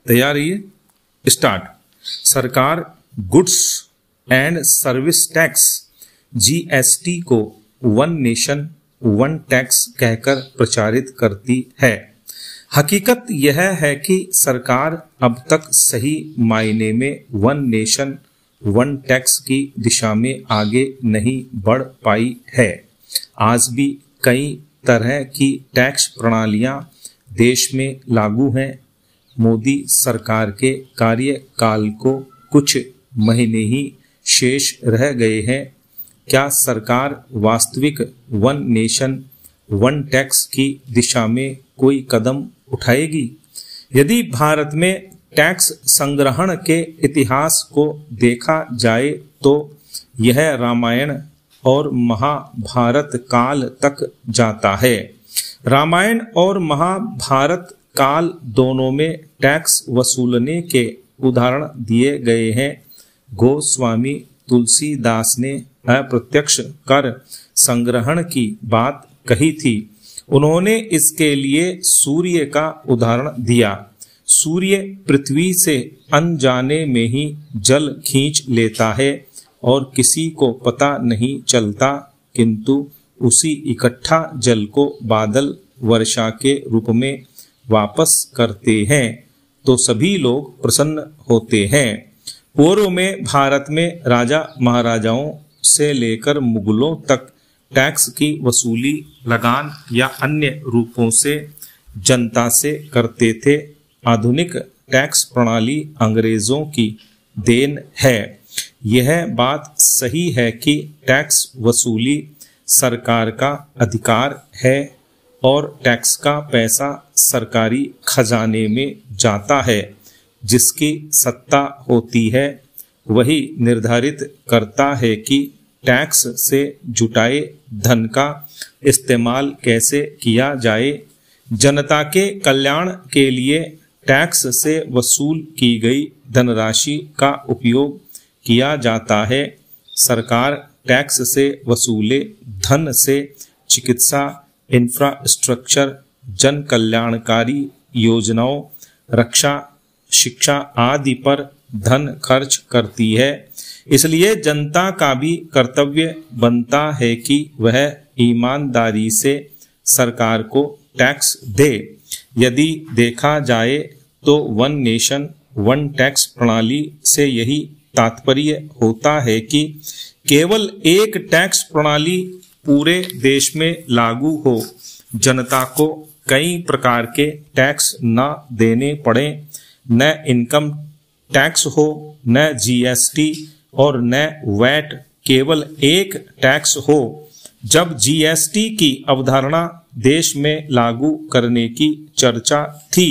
तैयार रहिए, स्टार्ट। सरकार goods and service tax GST को वन नेशन वन टैक्स कहकर प्रचारित करती है। हकीकत यह है कि सरकार अब तक सही मायने में वन नेशन वन टैक्स की दिशा में आगे नहीं बढ़ पाई है। आज भी कई तरह की टैक्स प्रणालियां देश में लागू हैं। मोदी सरकार के कार्यकाल को कुछ महीने ही शेष रह गए हैं। क्या सरकार वास्तविक वन नेशन वन टैक्स की दिशा में कोई कदम उठाएगी? यदि भारत में टैक्स संग्रहण के इतिहास को देखा जाए तो यह रामायण और महाभारत काल तक जाता है। रामायण और महाभारत काल दोनों में टैक्स वसूलने के उदाहरण दिए गए हैं। गोस्वामी तुलसीदास ने अप्रत्यक्ष कर संग्रहण की बात कही थी। उन्होंने इसके लिए सूर्य का उदाहरण दिया। सूर्य पृथ्वी से अनजाने में ही जल खींच लेता है और किसी को पता नहीं चलता, किंतु उसी इकट्ठा जल को बादल वर्षा के रूप में वापस करते हैं तो सभी लोग प्रसन्न होते हैं। पूर्व में भारत में राजा महाराजाओं से लेकर मुगलों तक टैक्स की वसूली लगान या अन्य रूपों से जनता से करते थे। आधुनिक टैक्स प्रणाली अंग्रेजों की देन है। यह बात सही है कि टैक्स वसूली सरकार का अधिकार है और टैक्स का पैसा सरकारी खजाने में जाता है। जिसकी सत्ता होती है वही निर्धारित करता है कि टैक्स से जुटाए धन का इस्तेमाल कैसे किया जाए। जनता के कल्याण के लिए टैक्स से वसूल की गई धनराशि का उपयोग किया जाता है। सरकार टैक्स से वसूले धन से चिकित्सा, इंफ्रास्ट्रक्चर, जन कल्याणकारी योजनाओं, रक्षा, शिक्षा आदि पर धन खर्च करती है। इसलिए जनता का भी कर्तव्य बनता है कि वह ईमानदारी से सरकार को टैक्स दे। यदि देखा जाए तो वन नेशन वन टैक्स प्रणाली से यही तात्पर्य होता है कि केवल एक टैक्स प्रणाली पूरे देश में लागू हो, जनता को कई प्रकार के टैक्स न देने पड़े, न इनकम टैक्स हो, न जीएसटी और न वैट, केवल एक टैक्स हो। जब जीएसटी की अवधारणा देश में लागू करने की चर्चा थी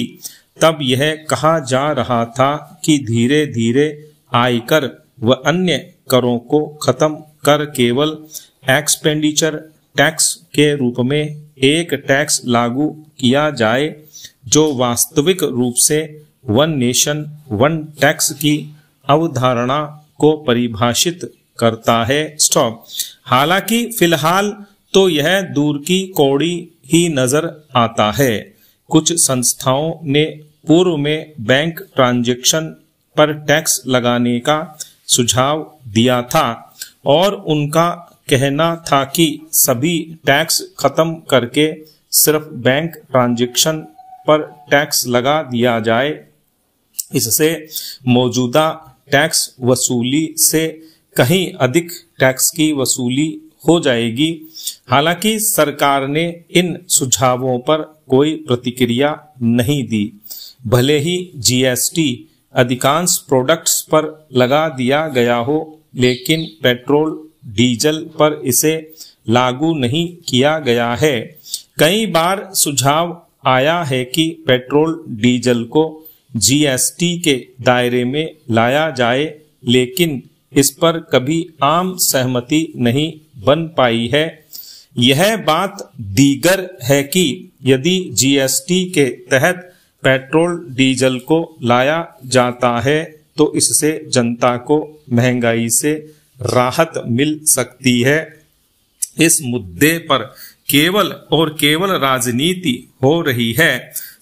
तब यह कहा जा रहा था कि धीरे धीरे आयकर व अन्य करों को खत्म कर केवल एक्सपेंडिचर टैक्स के रूप में एक टैक्स लागू किया जाए जो वास्तविक रूप से वन नेशन वन टैक्स की अवधारणा को परिभाषित करता है। स्टॉप। हालांकि फिलहाल तो यह दूर की कौड़ी ही नजर आता है। कुछ संस्थाओं ने पूर्व में बैंक ट्रांजैक्शन पर टैक्स लगाने का सुझाव दिया था और उनका कहना था कि सभी टैक्स खत्म करके सिर्फ बैंक ट्रांजैक्शन पर टैक्स लगा दिया जाए। इससे मौजूदा टैक्स वसूली से कहीं अधिक टैक्स की वसूली हो जाएगी। हालांकि सरकार ने इन सुझावों पर कोई प्रतिक्रिया नहीं दी। भले ही जीएसटी अधिकांश प्रोडक्ट्स पर लगा दिया गया हो, लेकिन पेट्रोल डीजल पर इसे लागू नहीं किया गया है। कई बार सुझाव आया है कि पेट्रोल डीजल को जीएसटी के दायरे में लाया जाए, लेकिन इस पर कभी आम सहमति नहीं बन पाई है। यह बात दीगर है कि यदि जीएसटी के तहत पेट्रोल डीजल को लाया जाता है तो इससे जनता को महंगाई से राहत मिल सकती है। इस मुद्दे पर केवल और केवल राजनीति हो रही है।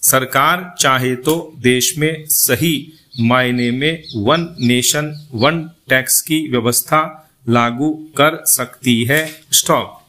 सरकार चाहे तो देश में सही मायने में वन नेशन वन टैक्स की व्यवस्था लागू कर सकती है। स्टॉप।